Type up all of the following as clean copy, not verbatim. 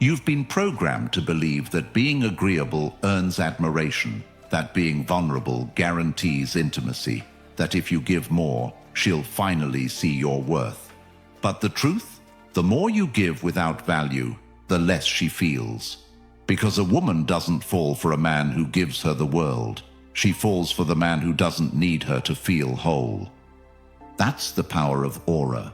You've been programmed to believe that being agreeable earns admiration, that being vulnerable guarantees intimacy, that if you give more, she'll finally see your worth. But the truth? The more you give without value, the less she feels. Because a woman doesn't fall for a man who gives her the world. She falls for the man who doesn't need her to feel whole. That's the power of aura.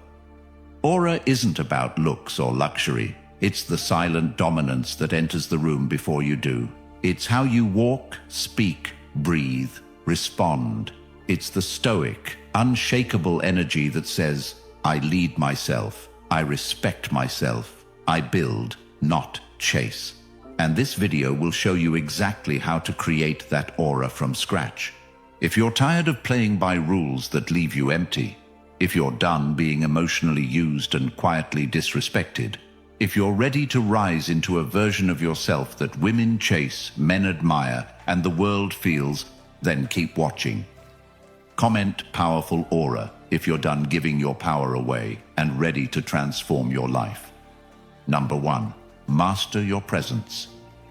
Aura isn't about looks or luxury. It's the silent dominance that enters the room before you do. It's how you walk, speak, breathe, respond. It's the stoic, unshakable energy that says, I lead myself, I respect myself, I build, not chase. And this video will show you exactly how to create that aura from scratch. If you're tired of playing by rules that leave you empty, if you're done being emotionally used and quietly disrespected, if you're ready to rise into a version of yourself that women chase, men admire, and the world feels, then keep watching. Comment powerful aura if you're done giving your power away and ready to transform your life. Number 1. Master your presence.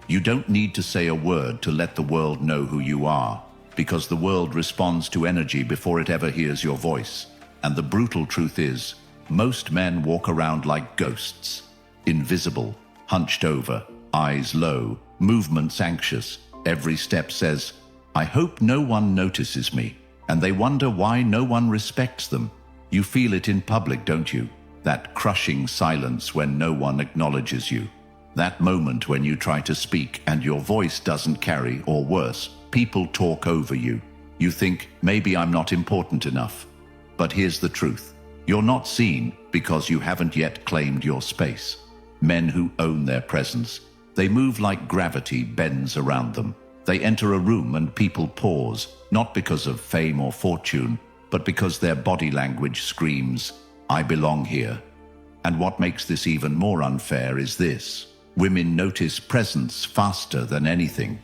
You don't need to say a word to let the world know who you are, because the world responds to energy before it ever hears your voice. And the brutal truth is, most men walk around like ghosts. Invisible, hunched over, eyes low, movements anxious. Every step says, I hope no one notices me. And they wonder why no one respects them. You feel it in public, don't you? That crushing silence when no one acknowledges you. That moment when you try to speak and your voice doesn't carry, or worse, people talk over you. You think, maybe I'm not important enough. But here's the truth. You're not seen because you haven't yet claimed your space. Men who own their presence, they move like gravity bends around them. They enter a room and people pause, not because of fame or fortune, but because their body language screams, I belong here. And what makes this even more unfair is this. Women notice presence faster than anything.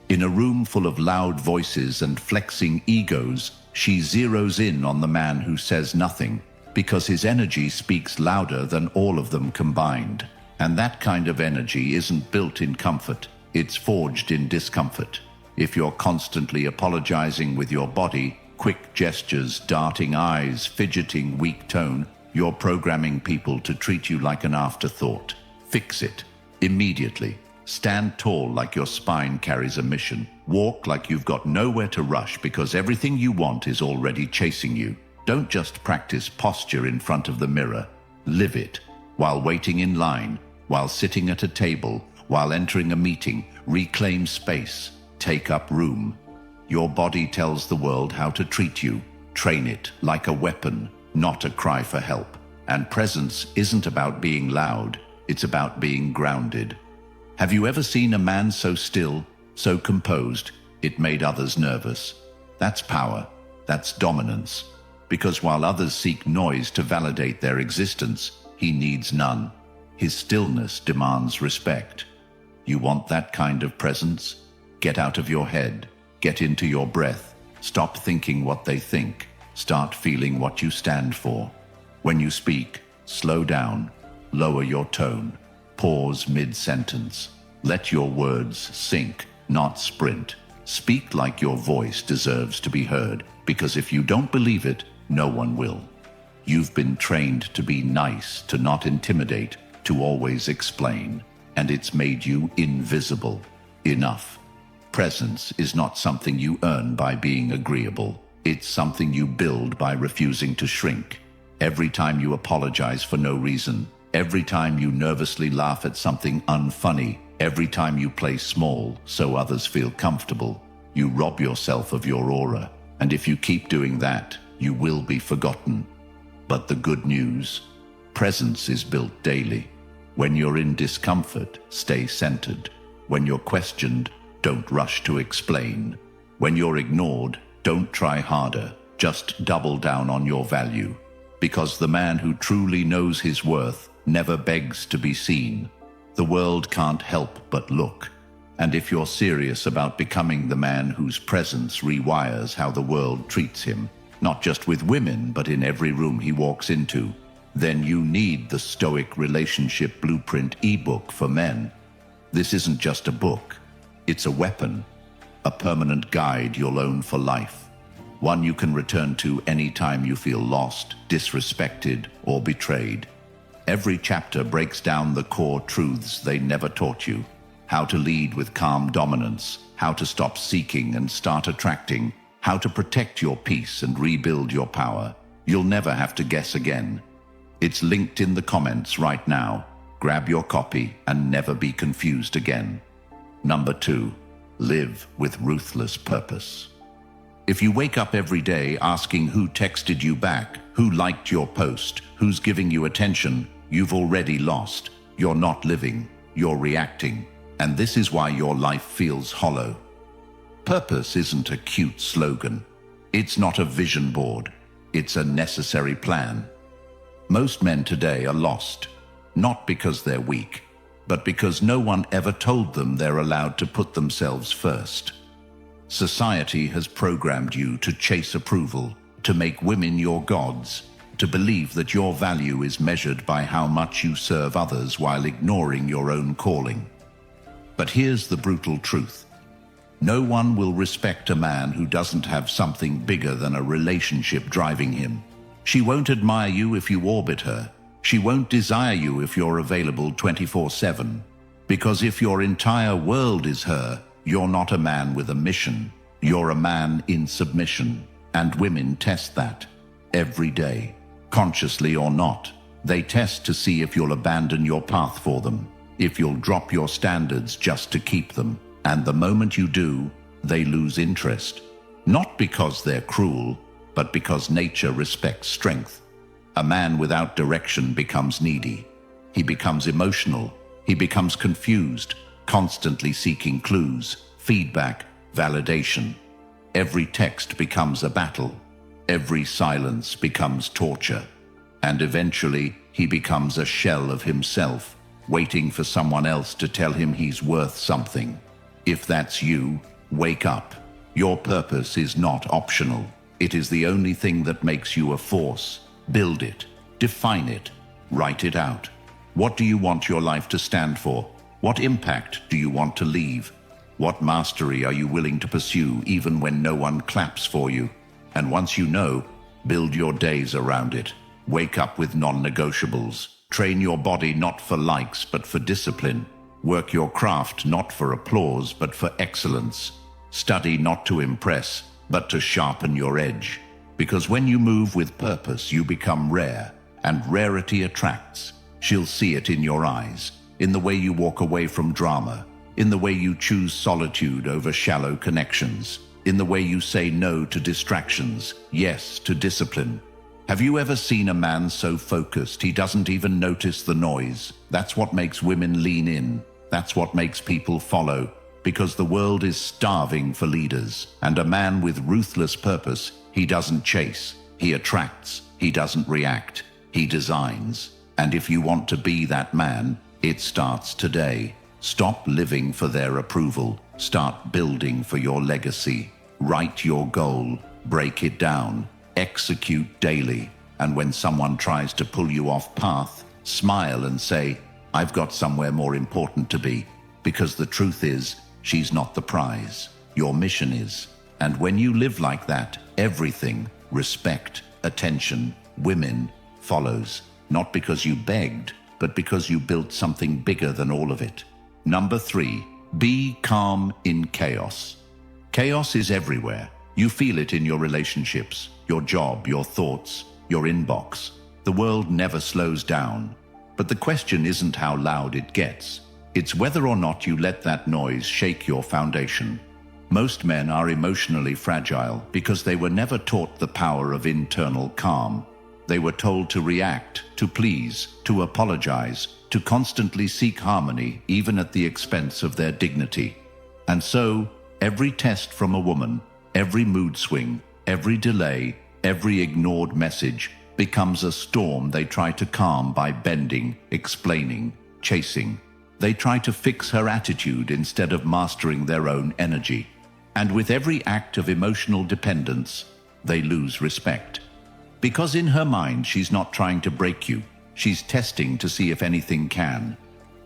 In a room full of loud voices and flexing egos, she zeroes in on the man who says nothing, because his energy speaks louder than all of them combined. And that kind of energy isn't built in comfort, it's forged in discomfort. If you're constantly apologizing with your body, quick gestures, darting eyes, fidgeting weak tone, you're programming people to treat you like an afterthought. Fix it. Immediately. Stand tall like your spine carries a mission. Walk like you've got nowhere to rush because everything you want is already chasing you. Don't just practice posture in front of the mirror. Live it. While waiting in line, while sitting at a table, while entering a meeting, reclaim space. Take up room. Your body tells the world how to treat you. Train it like a weapon, not a cry for help. And presence isn't about being loud. It's about being grounded. Have you ever seen a man so still, so composed, it made others nervous? That's power. That's dominance. Because while others seek noise to validate their existence, he needs none. His stillness demands respect. You want that kind of presence? Get out of your head. Get into your breath. Stop thinking what they think. Start feeling what you stand for. When you speak, slow down. Lower your tone. Pause mid-sentence. Let your words sink, not sprint. Speak like your voice deserves to be heard, because if you don't believe it, no one will. You've been trained to be nice, to not intimidate, to always explain, and it's made you invisible. Enough. Presence is not something you earn by being agreeable. It's something you build by refusing to shrink. Every time you apologize for no reason, every time you nervously laugh at something unfunny, every time you play small so others feel comfortable, you rob yourself of your aura. And if you keep doing that, you will be forgotten. But the good news, presence is built daily. When you're in discomfort, stay centered. When you're questioned, don't rush to explain. When you're ignored, don't try harder. Just double down on your value. Because the man who truly knows his worth never begs to be seen. The world can't help but look. And if you're serious about becoming the man whose presence rewires how the world treats him, not just with women, but in every room he walks into, then you need the Stoic Relationship Blueprint ebook for men. This isn't just a book. It's a weapon, a permanent guide you'll own for life. One you can return to anytime you feel lost, disrespected, or betrayed. Every chapter breaks down the core truths they never taught you. How to lead with calm dominance, how to stop seeking and start attracting, how to protect your peace and rebuild your power. You'll never have to guess again. It's linked in the comments right now. Grab your copy and never be confused again. Number 2, live with ruthless purpose. If you wake up every day asking who texted you back, who liked your post, who's giving you attention, you've already lost. You're not living, you're reacting. And this is why your life feels hollow. Purpose isn't a cute slogan. It's not a vision board. It's a necessary plan. Most men today are lost, not because they're weak, but because no one ever told them they're allowed to put themselves first. Society has programmed you to chase approval, to make women your gods, to believe that your value is measured by how much you serve others while ignoring your own calling. But here's the brutal truth. No one will respect a man who doesn't have something bigger than a relationship driving him. She won't admire you if you orbit her. She won't desire you if you're available 24/7. Because if your entire world is her, you're not a man with a mission. You're a man in submission. And women test that every day, consciously or not. They test to see if you'll abandon your path for them, if you'll drop your standards just to keep them. And the moment you do, they lose interest. Not because they're cruel, but because nature respects strength. A man without direction becomes needy. He becomes emotional. He becomes confused, constantly seeking clues, feedback, validation. Every text becomes a battle. Every silence becomes torture. And eventually, he becomes a shell of himself, waiting for someone else to tell him he's worth something. If that's you, wake up. Your purpose is not optional. It is the only thing that makes you a force. Build it, define it, write it out. What do you want your life to stand for? What impact do you want to leave? What mastery are you willing to pursue even when no one claps for you? And once you know, build your days around it. Wake up with non-negotiables. Train your body not for likes but for discipline. Work your craft not for applause but for excellence. Study not to impress but to sharpen your edge. Because when you move with purpose, you become rare, and rarity attracts. She'll see it in your eyes, in the way you walk away from drama, in the way you choose solitude over shallow connections, in the way you say no to distractions, yes to discipline. Have you ever seen a man so focused he doesn't even notice the noise? That's what makes women lean in. That's what makes people follow. Because the world is starving for leaders, and a man with ruthless purpose, he doesn't chase, he attracts, he doesn't react, he designs. And if you want to be that man, it starts today. Stop living for their approval. Start building for your legacy. Write your goal, break it down, execute daily. And when someone tries to pull you off path, smile and say, I've got somewhere more important to be. Because the truth is, she's not the prize. Your mission is. And when you live like that, everything, respect, attention, women, follows. Not because you begged, but because you built something bigger than all of it. Number 3, be calm in chaos. Chaos is everywhere. You feel it in your relationships, your job, your thoughts, your inbox. The world never slows down. But the question isn't how loud it gets. It's whether or not you let that noise shake your foundation. Most men are emotionally fragile because they were never taught the power of internal calm. They were told to react, to please, to apologize, to constantly seek harmony, even at the expense of their dignity. And so, every test from a woman, every mood swing, every delay, every ignored message becomes a storm they try to calm by bending, explaining, chasing. They try to fix her attitude instead of mastering their own energy. And with every act of emotional dependence, they lose respect. Because in her mind, she's not trying to break you. She's testing to see if anything can.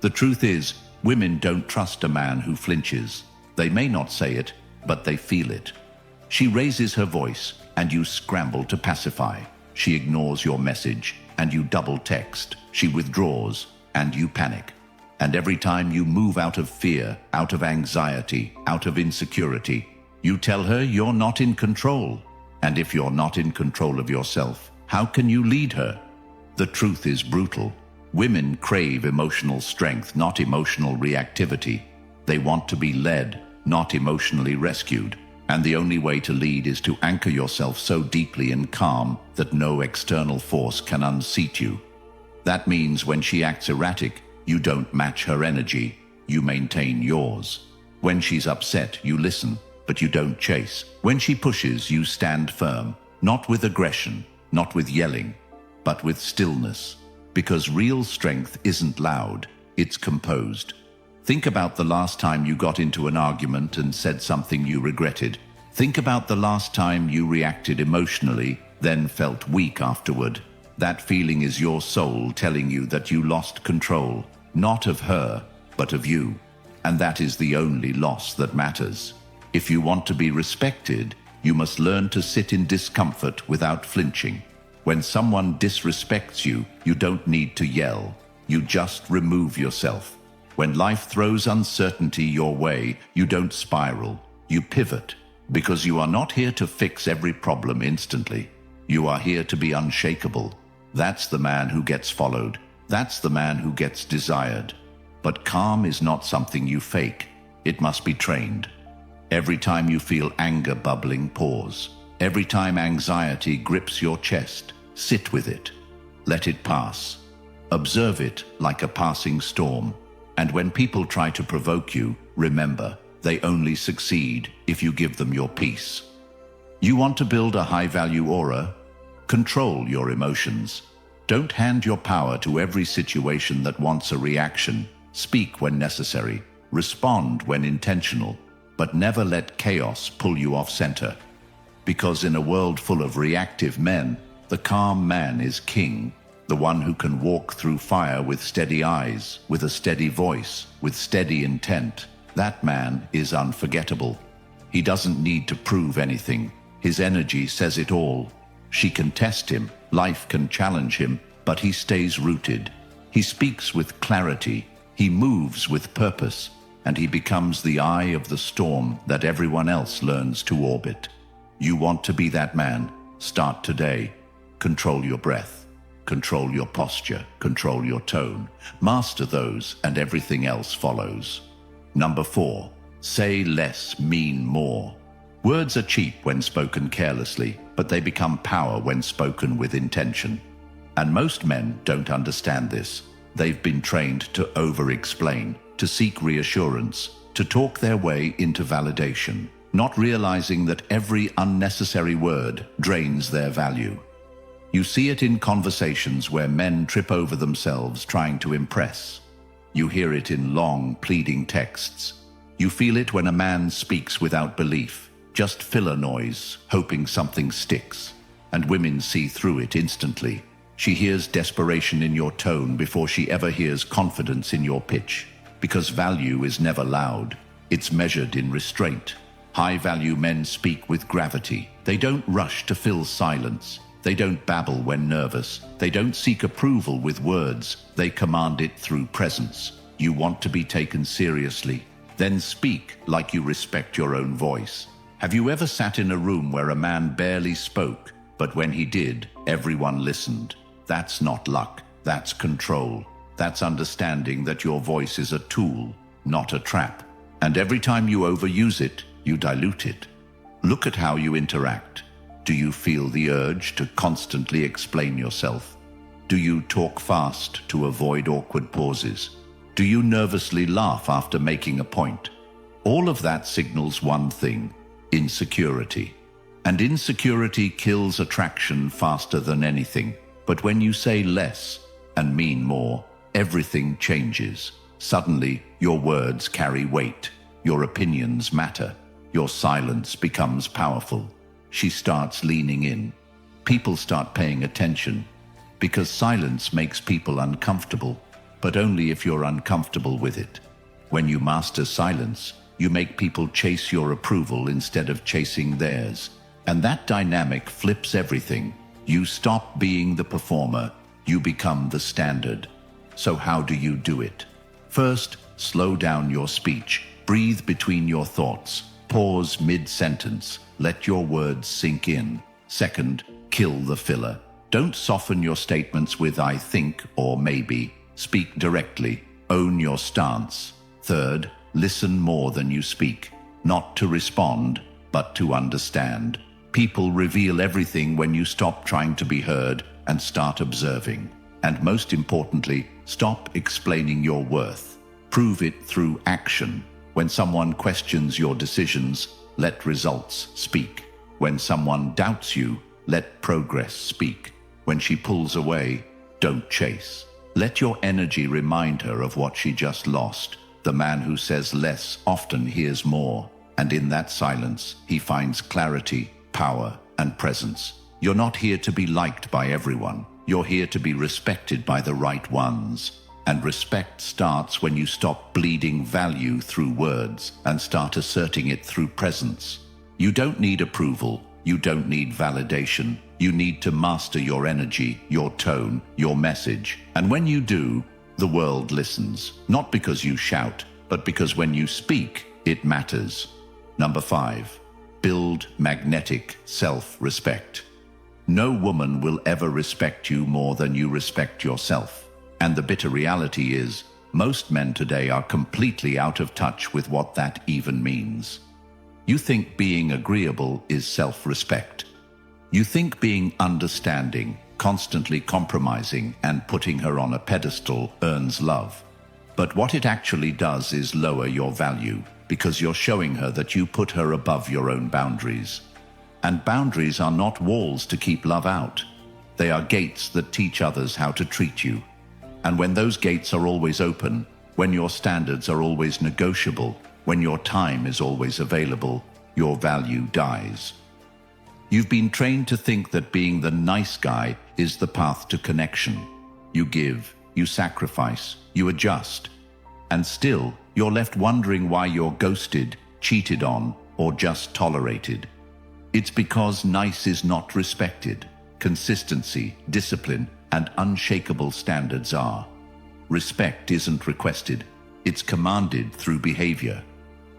The truth is, women don't trust a man who flinches. They may not say it, but they feel it. She raises her voice, and you scramble to pacify. She ignores your message, and you double text. She withdraws, and you panic. And every time you move out of fear, out of anxiety, out of insecurity, you tell her you're not in control. And if you're not in control of yourself, how can you lead her? The truth is brutal. Women crave emotional strength, not emotional reactivity. They want to be led, not emotionally rescued. And the only way to lead is to anchor yourself so deeply in calm that no external force can unseat you. That means when she acts erratic, you don't match her energy, you maintain yours. When she's upset, you listen, but you don't chase. When she pushes, you stand firm, not with aggression, not with yelling, but with stillness. Because real strength isn't loud, it's composed. Think about the last time you got into an argument and said something you regretted. Think about the last time you reacted emotionally, then felt weak afterward. That feeling is your soul telling you that you lost control, not of her, but of you. And that is the only loss that matters. If you want to be respected, you must learn to sit in discomfort without flinching. When someone disrespects you, you don't need to yell. You just remove yourself. When life throws uncertainty your way, you don't spiral. You pivot. Because you are not here to fix every problem instantly. You are here to be unshakable. That's the man who gets followed. That's the man who gets desired. But calm is not something you fake. It must be trained. Every time you feel anger bubbling, pause. Every time anxiety grips your chest, sit with it. Let it pass. Observe it like a passing storm. And when people try to provoke you, remember, they only succeed if you give them your peace. You want to build a high-value aura? Control your emotions. Don't hand your power to every situation that wants a reaction. Speak when necessary. Respond when intentional. But never let chaos pull you off center. Because in a world full of reactive men, the calm man is king. The one who can walk through fire with steady eyes, with a steady voice, with steady intent. That man is unforgettable. He doesn't need to prove anything. His energy says it all. She can test him, life can challenge him, but he stays rooted. He speaks with clarity, he moves with purpose, and he becomes the eye of the storm that everyone else learns to orbit. You want to be that man? Start today. Control your breath. Control your posture. Control your tone. Master those, and everything else follows. Number 4. Say less, mean more. Words are cheap when spoken carelessly, but they become power when spoken with intention. And most men don't understand this. They've been trained to over-explain, to seek reassurance, to talk their way into validation, not realizing that every unnecessary word drains their value. You see it in conversations where men trip over themselves trying to impress. You hear it in long, pleading texts. You feel it when a man speaks without belief, just filler noise, hoping something sticks. And women see through it instantly. She hears desperation in your tone before she ever hears confidence in your pitch. Because value is never loud. It's measured in restraint. High-value men speak with gravity. They don't rush to fill silence. They don't babble when nervous. They don't seek approval with words. They command it through presence. You want to be taken seriously? Then speak like you respect your own voice. Have you ever sat in a room where a man barely spoke, but when he did, everyone listened? That's not luck. That's control. That's understanding that your voice is a tool, not a trap. And every time you overuse it, you dilute it. Look at how you interact. Do you feel the urge to constantly explain yourself? Do you talk fast to avoid awkward pauses? Do you nervously laugh after making a point? All of that signals one thing: insecurity. And insecurity kills attraction faster than anything. But when you say less and mean more, everything changes. Suddenly, your words carry weight. Your opinions matter. Your silence becomes powerful. She starts leaning in. people start paying attention. Because silence makes people uncomfortable, but only if you're uncomfortable with it. When you master silence, you make people chase your approval instead of chasing theirs. And that dynamic flips everything. You stop being the performer, you become the standard. So how do you do it? First, slow down your speech. Breathe between your thoughts. Pause mid-sentence. Let your words sink in. Second, kill the filler. Don't soften your statements with "I think" or "maybe." Speak directly. Own your stance. Third, listen more than you speak. Not to respond, but to understand. People reveal everything when you stop trying to be heard and start observing. And most importantly, stop explaining your worth. Prove it through action. When someone questions your decisions, let results speak. When someone doubts you, let progress speak. When she pulls away, don't chase. Let your energy remind her of what she just lost. The man who says less often hears more, and in that silence, he finds clarity, power, and presence. You're not here to be liked by everyone. You're here to be respected by the right ones. And respect starts when you stop bleeding value through words and start asserting it through presence. You don't need approval. You don't need validation. You need to master your energy, your tone, your message. And when you do, the world listens. Not because you shout, but because when you speak, it matters. Number 5, build magnetic self-respect. No woman will ever respect you more than you respect yourself. And the bitter reality is, most men today are completely out of touch with what that even means. You think being agreeable is self-respect. You think being understanding, constantly compromising, and putting her on a pedestal earns love. But what it actually does is lower your value, because you're showing her that you put her above your own boundaries. And boundaries are not walls to keep love out. They are gates that teach others how to treat you. And when those gates are always open, when your standards are always negotiable, when your time is always available, your value dies. You've been trained to think that being the nice guy is the path to connection. You give, you sacrifice, you adjust. And still, you're left wondering why you're ghosted, cheated on, or just tolerated. It's because nice is not respected. Consistency, discipline, and unshakable standards are. Respect isn't requested. It's commanded through behavior.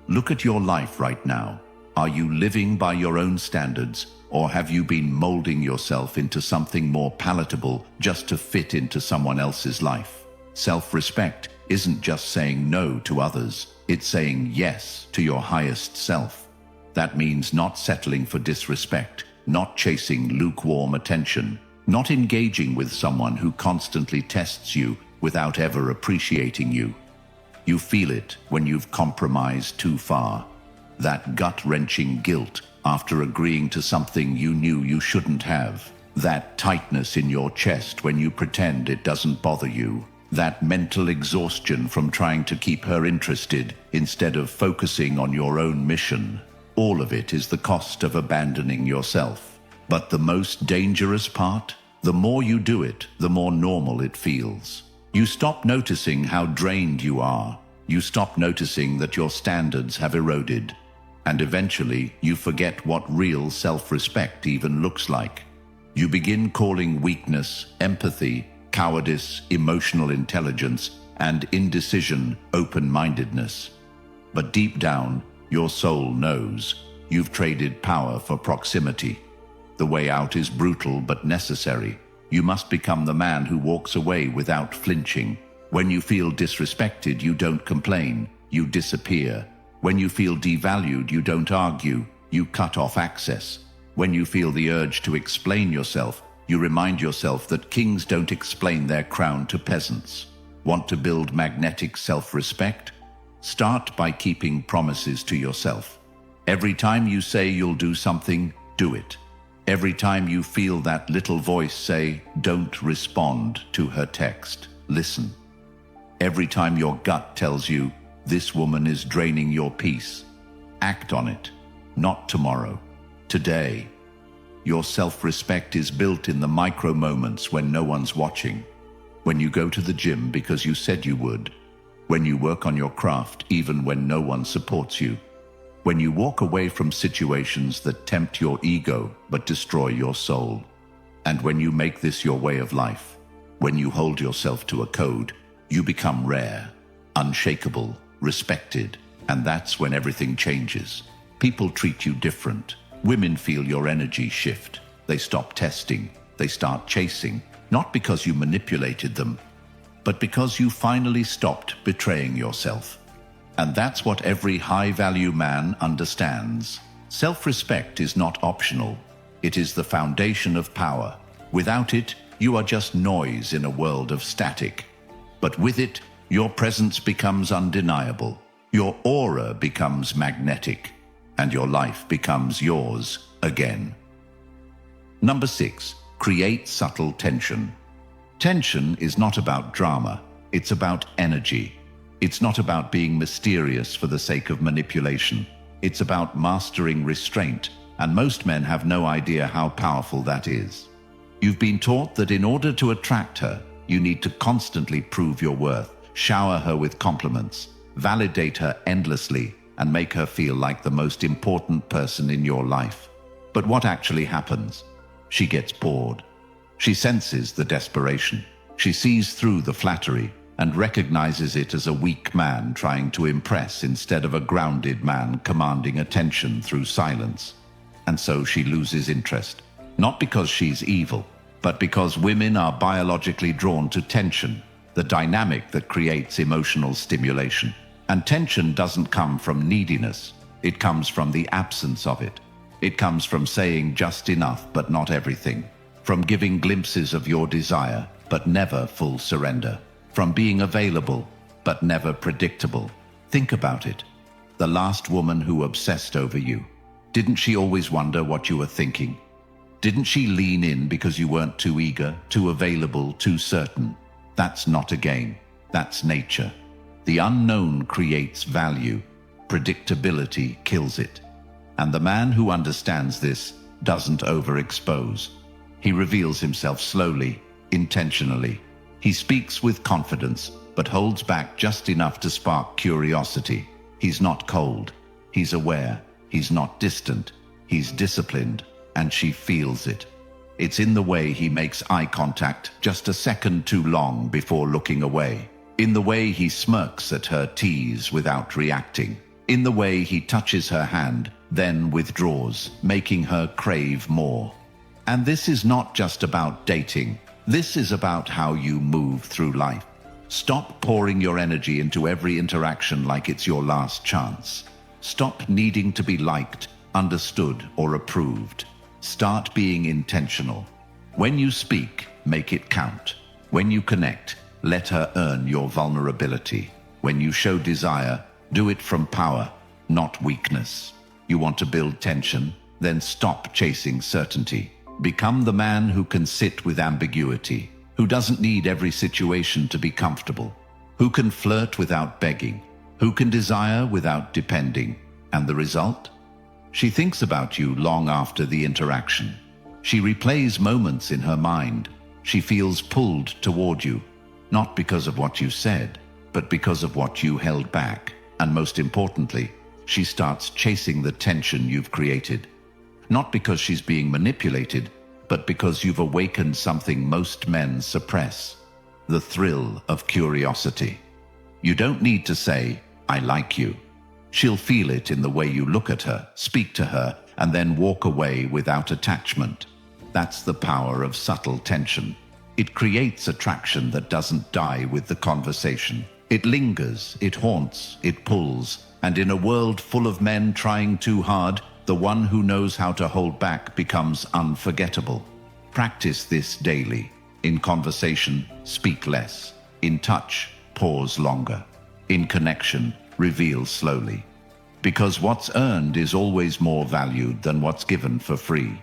Look at your life right now. Are you living by your own standards, or have you been molding yourself into something more palatable just to fit into someone else's life? Self-respect isn't just saying no to others. It's saying yes to your highest self. That means not settling for disrespect, not chasing lukewarm attention, not engaging with someone who constantly tests you without ever appreciating you. You feel it when you've compromised too far. That gut-wrenching guilt after agreeing to something you knew you shouldn't have. That tightness in your chest when you pretend it doesn't bother you. That mental exhaustion from trying to keep her interested instead of focusing on your own mission. All of it is the cost of abandoning yourself. But the most dangerous part? The more you do it, the more normal it feels. You stop noticing how drained you are. You stop noticing that your standards have eroded. And eventually, you forget what real self-respect even looks like. You begin calling weakness, empathy, cowardice, emotional intelligence, and indecision open-mindedness. But deep down, your soul knows you've traded power for proximity. The way out is brutal but necessary. You must become the man who walks away without flinching. When you feel disrespected, you don't complain, you disappear. When you feel devalued, you don't argue, you cut off access. When you feel the urge to explain yourself, you remind yourself that kings don't explain their crown to peasants. Want to build magnetic self-respect? Start by keeping promises to yourself. Every time you say you'll do something, do it. Every time you feel that little voice say, "Don't respond" to her text, listen. Every time your gut tells you, "This woman is draining your peace," act on it. Not tomorrow, today. Your self-respect is built in the micro moments when no one's watching. When you go to the gym because you said you would. When you work on your craft even when no one supports you. When you walk away from situations that tempt your ego but destroy your soul. And when you make this your way of life, when you hold yourself to a code, you become rare, unshakable, respected, and that's when everything changes. People treat you different. Women feel your energy shift. They stop testing. They start chasing, not because you manipulated them, but because you finally stopped betraying yourself. And that's what every high-value man understands. Self-respect is not optional. It is the foundation of power. Without it, you are just noise in a world of static. But with it, your presence becomes undeniable. Your aura becomes magnetic. And your life becomes yours again. Number 6. Create subtle tension. Tension is not about drama. It's about energy. It's not about being mysterious for the sake of manipulation. It's about mastering restraint, and most men have no idea how powerful that is. You've been taught that in order to attract her, you need to constantly prove your worth, shower her with compliments, validate her endlessly, and make her feel like the most important person in your life. But what actually happens? She gets bored. She senses the desperation. She sees through the flattery and recognizes it as a weak man trying to impress instead of a grounded man commanding attention through silence. And so she loses interest. Not because she's evil, but because women are biologically drawn to tension, the dynamic that creates emotional stimulation. And tension doesn't come from neediness. It comes from the absence of it. It comes from saying just enough but not everything. From giving glimpses of your desire but never full surrender. From being available but never predictable. Think about it. The last woman who obsessed over you. Didn't she always wonder what you were thinking? Didn't she lean in because you weren't too eager, too available, too certain? That's not a game. That's nature. The unknown creates value. Predictability kills it. And the man who understands this doesn't overexpose. He reveals himself slowly, intentionally. He speaks with confidence, but holds back just enough to spark curiosity. He's not cold. He's aware. He's not distant. He's disciplined, and she feels it. It's in the way he makes eye contact just a second too long before looking away. In the way he smirks at her tease without reacting. In the way he touches her hand, then withdraws, making her crave more. And this is not just about dating. This is about how you move through life. Stop pouring your energy into every interaction like it's your last chance. Stop needing to be liked, understood, or approved. Start being intentional. When you speak, make it count. When you connect, let her earn your vulnerability. When you show desire, do it from power, not weakness. You want to build tension? Then stop chasing certainty. Become the man who can sit with ambiguity, who doesn't need every situation to be comfortable, who can flirt without begging, who can desire without depending. And the result? She thinks about you long after the interaction. She replays moments in her mind. She feels pulled toward you, not because of what you said, but because of what you held back. And most importantly, she starts chasing the tension you've created. Not because she's being manipulated, but because you've awakened something most men suppress. The thrill of curiosity. You don't need to say, "I like you." She'll feel it in the way you look at her, speak to her, and then walk away without attachment. That's the power of subtle tension. It creates attraction that doesn't die with the conversation. It lingers, it haunts, it pulls, and in a world full of men trying too hard, the one who knows how to hold back becomes unforgettable. Practice this daily. In conversation, speak less. In touch, pause longer. In connection, reveal slowly. Because what's earned is always more valued than what's given for free.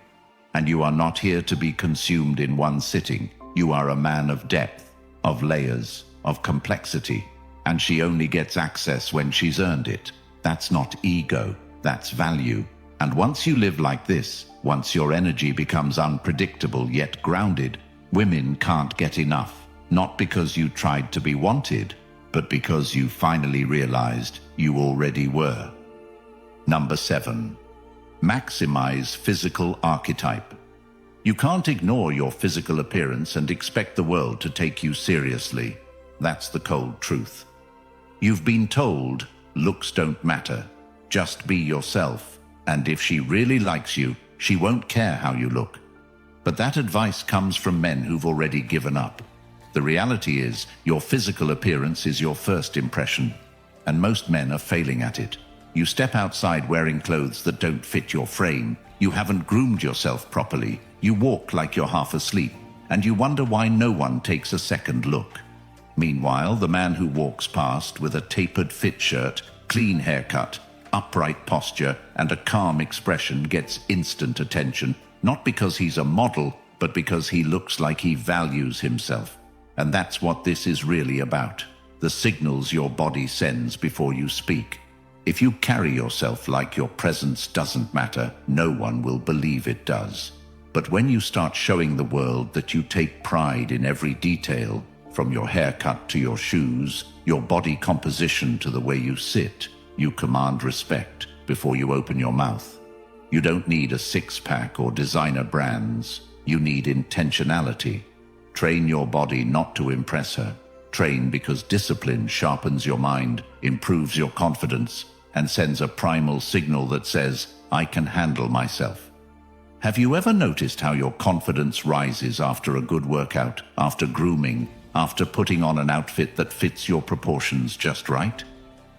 And you are not here to be consumed in one sitting. You are a man of depth, of layers, of complexity. And she only gets access when she's earned it. That's not ego, that's value. And once you live like this, once your energy becomes unpredictable yet grounded, women can't get enough. Not because you tried to be wanted, but because you finally realized you already were. Number 7. Maximize physical archetype. You can't ignore your physical appearance and expect the world to take you seriously. That's the cold truth. You've been told, looks don't matter. Just be yourself, and if she really likes you, she won't care how you look. But that advice comes from men who've already given up. The reality is, your physical appearance is your first impression, and most men are failing at it. You step outside wearing clothes that don't fit your frame, you haven't groomed yourself properly, you walk like you're half asleep, and you wonder why no one takes a second look. Meanwhile, the man who walks past with a tapered fit shirt, clean haircut, upright posture, and a calm expression gets instant attention, not because he's a model, but because he looks like he values himself. And that's what this is really about, the signals your body sends before you speak. If you carry yourself like your presence doesn't matter, no one will believe it does. But when you start showing the world that you take pride in every detail, from your haircut to your shoes, your body composition to the way you sit, you command respect before you open your mouth. You don't need a six-pack or designer brands. You need intentionality. Train your body not to impress her. Train because discipline sharpens your mind, improves your confidence, and sends a primal signal that says, I can handle myself. Have you ever noticed how your confidence rises after a good workout, after grooming, after putting on an outfit that fits your proportions just right?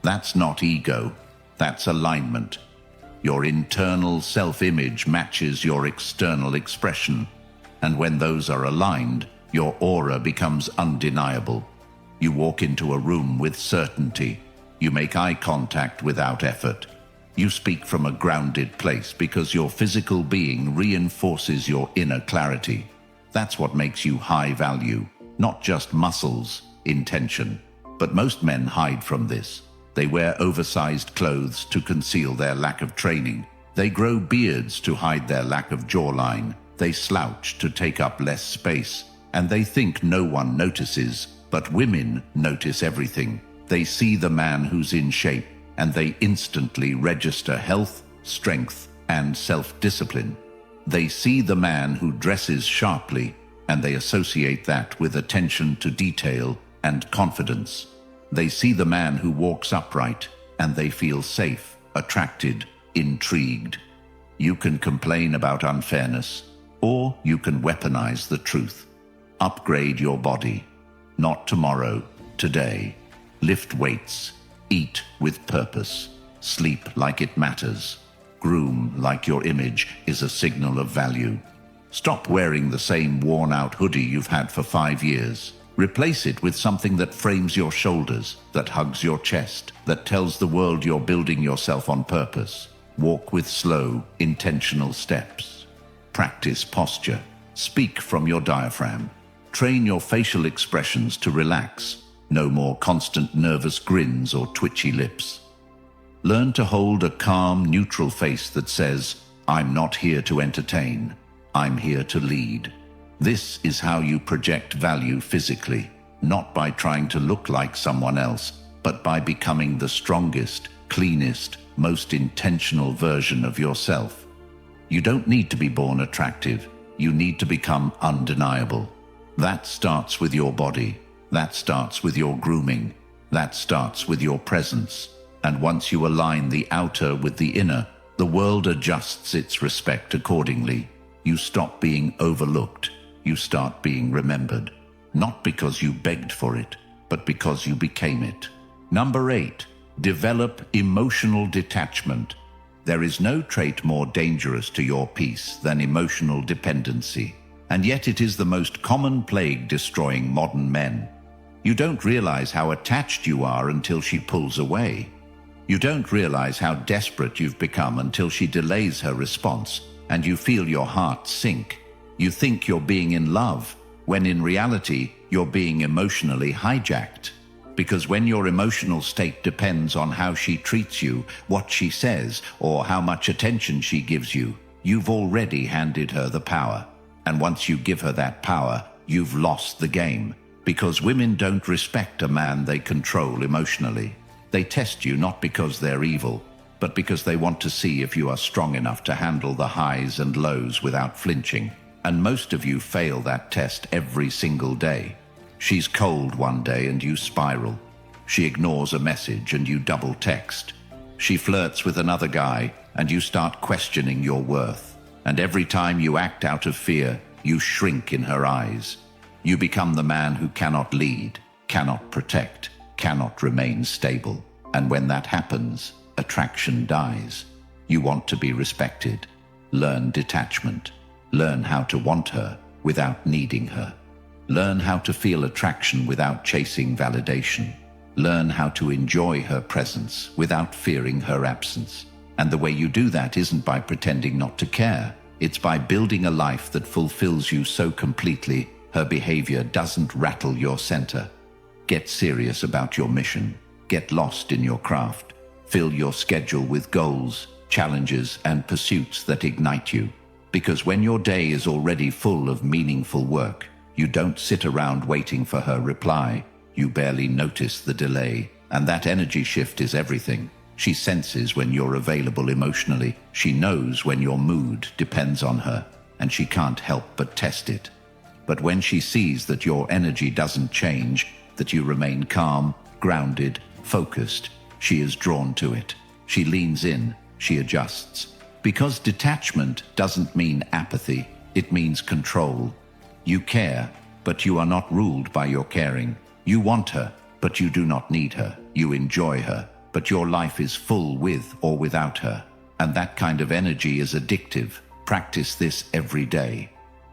That's not ego, that's alignment. Your internal self-image matches your external expression, and when those are aligned, your aura becomes undeniable. You walk into a room with certainty. You make eye contact without effort. You speak from a grounded place because your physical being reinforces your inner clarity. That's what makes you high value, not just muscles, intention. But most men hide from this. They wear oversized clothes to conceal their lack of training. They grow beards to hide their lack of jawline. They slouch to take up less space. And they think no one notices, but women notice everything. They see the man who's in shape, and they instantly register health, strength, and self-discipline. They see the man who dresses sharply, and they associate that with attention to detail and confidence. They see the man who walks upright, and they feel safe, attracted, intrigued. You can complain about unfairness, or you can weaponize the truth. Upgrade your body. Not tomorrow, today. Lift weights. Eat with purpose. Sleep like it matters. Groom like your image is a signal of value. Stop wearing the same worn-out hoodie you've had for 5 years. Replace it with something that frames your shoulders, that hugs your chest, that tells the world you're building yourself on purpose. Walk with slow, intentional steps. Practice posture. Speak from your diaphragm. Train your facial expressions to relax. No more constant nervous grins or twitchy lips. Learn to hold a calm, neutral face that says, I'm not here to entertain. I'm here to lead. This is how you project value physically, not by trying to look like someone else, but by becoming the strongest, cleanest, most intentional version of yourself. You don't need to be born attractive. You need to become undeniable. That starts with your body. That starts with your grooming. That starts with your presence. And once you align the outer with the inner, the world adjusts its respect accordingly. You stop being overlooked. You start being remembered. Not because you begged for it, but because you became it. Number 8, develop emotional detachment. There is no trait more dangerous to your peace than emotional dependency. And yet it is the most common plague destroying modern men. You don't realize how attached you are until she pulls away. You don't realize how desperate you've become until she delays her response, and you feel your heart sink. You think you're being in love, when in reality, you're being emotionally hijacked. Because when your emotional state depends on how she treats you, what she says, or how much attention she gives you, you've already handed her the power. And once you give her that power, you've lost the game. Because women don't respect a man they control emotionally. They test you not because they're evil, but because they want to see if you are strong enough to handle the highs and lows without flinching. And most of you fail that test every single day. She's cold one day and you spiral. She ignores a message and you double text. She flirts with another guy and you start questioning your worth. And every time you act out of fear, you shrink in her eyes. You become the man who cannot lead, cannot protect, cannot remain stable. And when that happens, attraction dies. You want to be respected. Learn detachment. Learn how to want her without needing her. Learn how to feel attraction without chasing validation. Learn how to enjoy her presence without fearing her absence. And the way you do that isn't by pretending not to care. It's by building a life that fulfills you so completely her behavior doesn't rattle your center. Get serious about your mission. Get lost in your craft. Fill your schedule with goals, challenges, and pursuits that ignite you. Because when your day is already full of meaningful work, you don't sit around waiting for her reply. You barely notice the delay, and that energy shift is everything. She senses when you're available emotionally. She knows when your mood depends on her, and she can't help but test it. But when she sees that your energy doesn't change, that you remain calm, grounded, focused, she is drawn to it. She leans in, she adjusts. Because detachment doesn't mean apathy, it means control. You care, but you are not ruled by your caring. You want her, but you do not need her. You enjoy her, but your life is full with or without her. And that kind of energy is addictive. Practice this every day.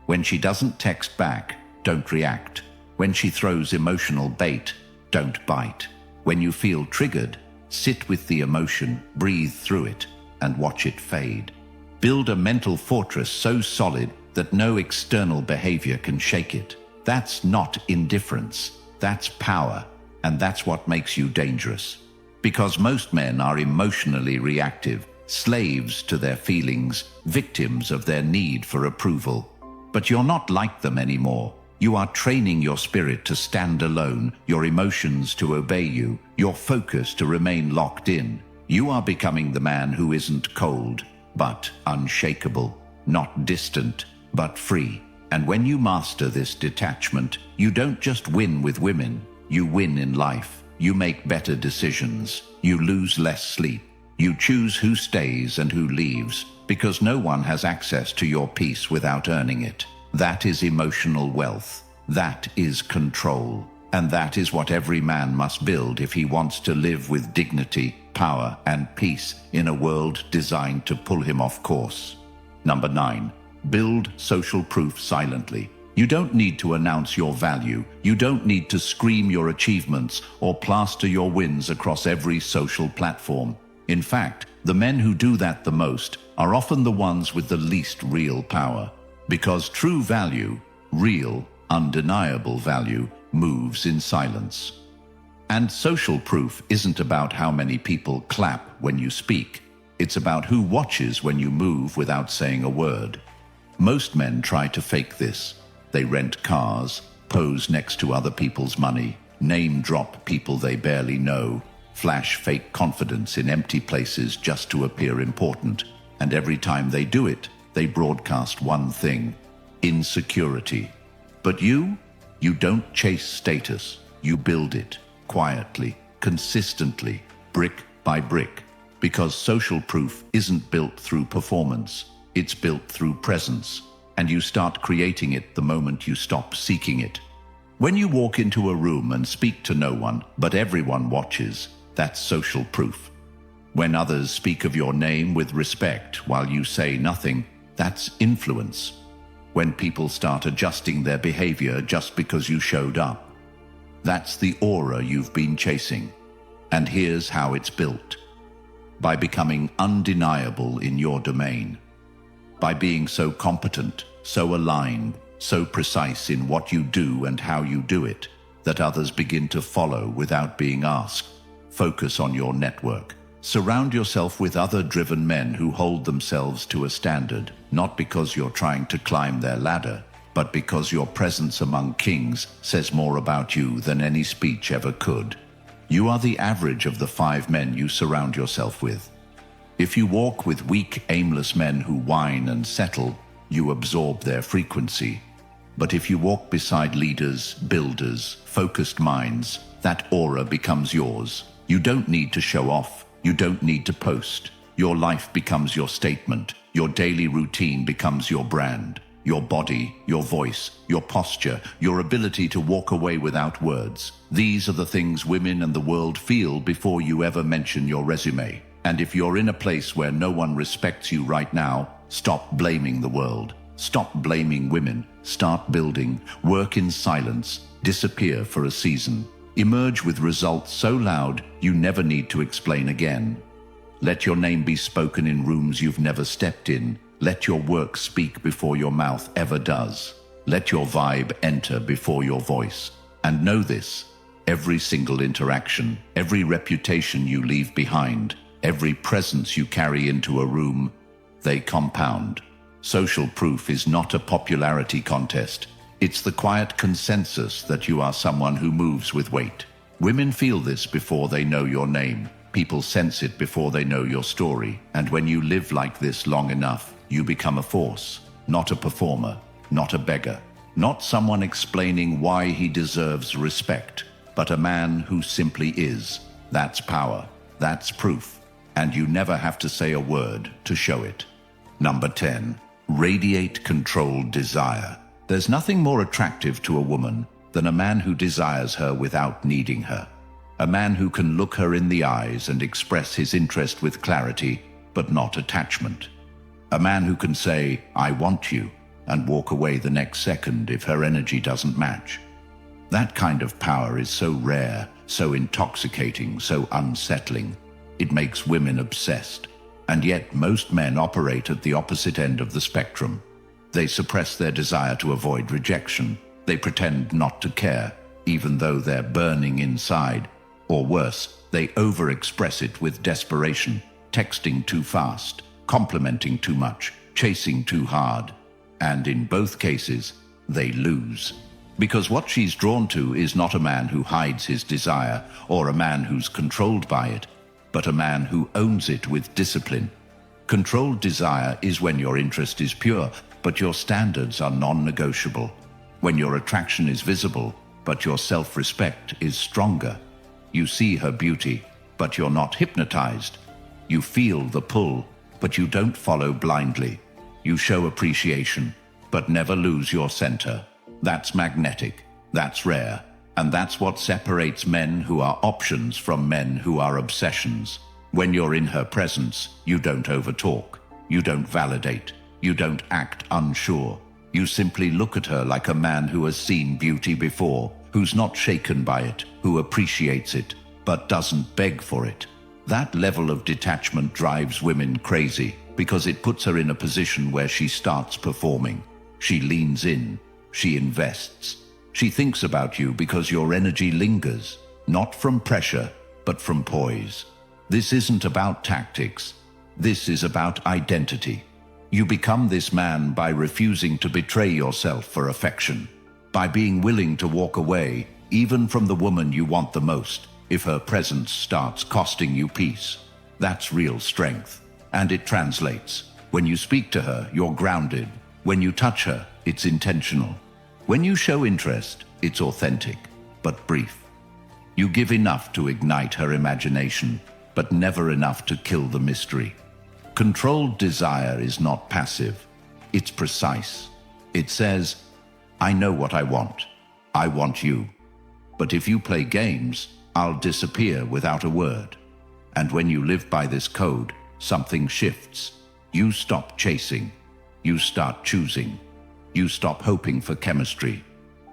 When she doesn't text back, don't react. When she throws emotional bait, don't bite. When you feel triggered, sit with the emotion, breathe through it, and watch it fade. Build a mental fortress so solid that no external behavior can shake it. That's not indifference. That's power. And that's what makes you dangerous. Because most men are emotionally reactive, slaves to their feelings, victims of their need for approval. But you're not like them anymore. You are training your spirit to stand alone, your emotions to obey you, your focus to remain locked in. You are becoming the man who isn't cold, but unshakable, not distant, but free. And when you master this detachment, you don't just win with women, you win in life. You make better decisions. You lose less sleep. You choose who stays and who leaves, because no one has access to your peace without earning it. That is emotional wealth. That is control. And that is what every man must build if he wants to live with dignity, power, and peace in a world designed to pull him off course. Number 9. Build social proof silently. You don't need to announce your value. You don't need to scream your achievements or plaster your wins across every social platform. In fact, the men who do that the most are often the ones with the least real power. Because true value, real, undeniable value, moves in silence. And social proof isn't about how many people clap when you speak. It's about who watches when you move without saying a word. Most men try to fake this. They rent cars, pose next to other people's money, name drop people they barely know, flash fake confidence in empty places just to appear important. And every time they do it, they broadcast one thing: insecurity. But you don't chase status. You build it quietly, consistently, brick by brick. Because social proof isn't built through performance. It's built through presence. And you start creating it the moment you stop seeking it. When you walk into a room and speak to no one, but everyone watches, that's social proof. When others speak of your name with respect while you say nothing, that's influence. When people start adjusting their behavior just because you showed up, that's the aura you've been chasing. And here's how it's built. By becoming undeniable in your domain. By being so competent, so aligned, so precise in what you do and how you do it, that others begin to follow without being asked. Focus on your network. Surround yourself with other driven men who hold themselves to a standard, not because you're trying to climb their ladder, but because your presence among kings says more about you than any speech ever could. You are the average of the 5 men you surround yourself with. If you walk with weak, aimless men who whine and settle, you absorb their frequency. But if you walk beside leaders, builders, focused minds, that aura becomes yours. You don't need to show off. You don't need to post. Your life becomes your statement. Your daily routine becomes your brand. Your body, your voice, your posture, your ability to walk away without words. These are the things women and the world feel before you ever mention your resume. And if you're in a place where no one respects you right now, stop blaming the world. Stop blaming women. Start building. Work in silence. Disappear for a season. Emerge with results so loud you never need to explain again. Let your name be spoken in rooms you've never stepped in. Let your work speak before your mouth ever does. Let your vibe enter before your voice. And know this, every single interaction, every reputation you leave behind, every presence you carry into a room, they compound. Social proof is not a popularity contest. It's the quiet consensus that you are someone who moves with weight. Women feel this before they know your name. People sense it before they know your story. And when you live like this long enough, you become a force, not a performer, not a beggar, not someone explaining why he deserves respect, but a man who simply is. That's power. That's proof. And you never have to say a word to show it. Number 10. Radiate controlled desire. There's nothing more attractive to a woman than a man who desires her without needing her. A man who can look her in the eyes and express his interest with clarity, but not attachment. A man who can say, "I want you," and walk away the next second if her energy doesn't match. That kind of power is so rare, so intoxicating, so unsettling. It makes women obsessed. And yet most men operate at the opposite end of the spectrum. They suppress their desire to avoid rejection. They pretend not to care, even though they're burning inside. Or worse, they overexpress it with desperation, texting too fast, complimenting too much, chasing too hard. And in both cases, they lose. Because what she's drawn to is not a man who hides his desire or a man who's controlled by it, but a man who owns it with discipline. Controlled desire is when your interest is pure, but your standards are non-negotiable. When your attraction is visible, but your self-respect is stronger. You see her beauty, but you're not hypnotized. You feel the pull, but you don't follow blindly. You show appreciation, but never lose your center. That's magnetic. That's rare. And that's what separates men who are options from men who are obsessions. When you're in her presence, you don't overtalk. You don't validate. You don't act unsure. You simply look at her like a man who has seen beauty before, who's not shaken by it, who appreciates it, but doesn't beg for it. That level of detachment drives women crazy because it puts her in a position where she starts performing. She leans in. She invests. She thinks about you because your energy lingers, not from pressure, but from poise. This isn't about tactics. This is about identity. You become this man by refusing to betray yourself for affection, by being willing to walk away, even from the woman you want the most, if her presence starts costing you peace. That's real strength. And it translates. When you speak to her, you're grounded. When you touch her, it's intentional. When you show interest, it's authentic, but brief. You give enough to ignite her imagination, but never enough to kill the mystery. Controlled desire is not passive. It's precise. It says, "I know what I want. I want you. But if you play games, I'll disappear without a word." And when you live by this code, something shifts. You stop chasing. You start choosing. You stop hoping for chemistry.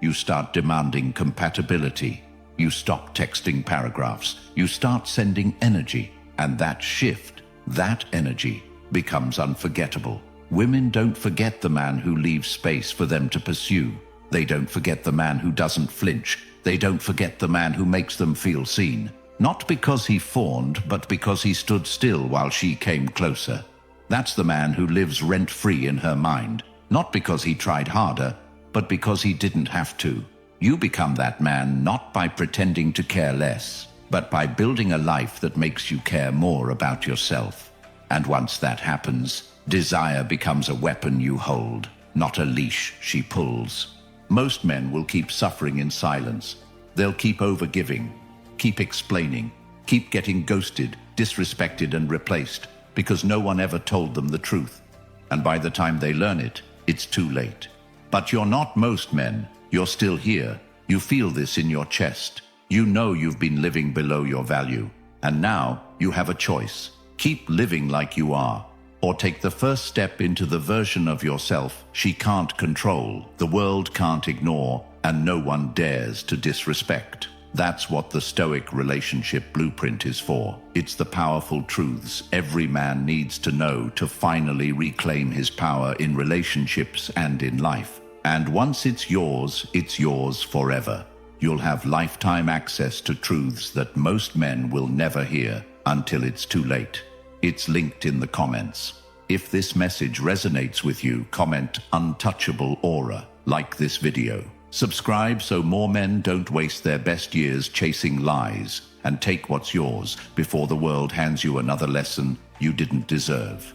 You start demanding compatibility. You stop texting paragraphs. You start sending energy. And that shift, that energy, becomes unforgettable. Women don't forget the man who leaves space for them to pursue. They don't forget the man who doesn't flinch. They don't forget the man who makes them feel seen. Not because he fawned, but because he stood still while she came closer. That's the man who lives rent-free in her mind, not because he tried harder, but because he didn't have to. You become that man not by pretending to care less, but by building a life that makes you care more about yourself. And once that happens, desire becomes a weapon you hold, not a leash she pulls. Most men will keep suffering in silence. They'll keep overgiving, keep explaining, keep getting ghosted, disrespected and replaced, because no one ever told them the truth. And by the time they learn it, it's too late. But you're not most men. You're still here. You feel this in your chest. You know you've been living below your value. And now you have a choice. Keep living like you are, or take the first step into the version of yourself she can't control, the world can't ignore, and no one dares to disrespect. That's what the Stoic relationship blueprint is for. It's the powerful truths every man needs to know to finally reclaim his power in relationships and in life. And once it's yours forever. You'll have lifetime access to truths that most men will never hear until it's too late. It's linked in the comments. If this message resonates with you, comment untouchable aura, like this video. Subscribe so more men don't waste their best years chasing lies, and take what's yours before the world hands you another lesson you didn't deserve.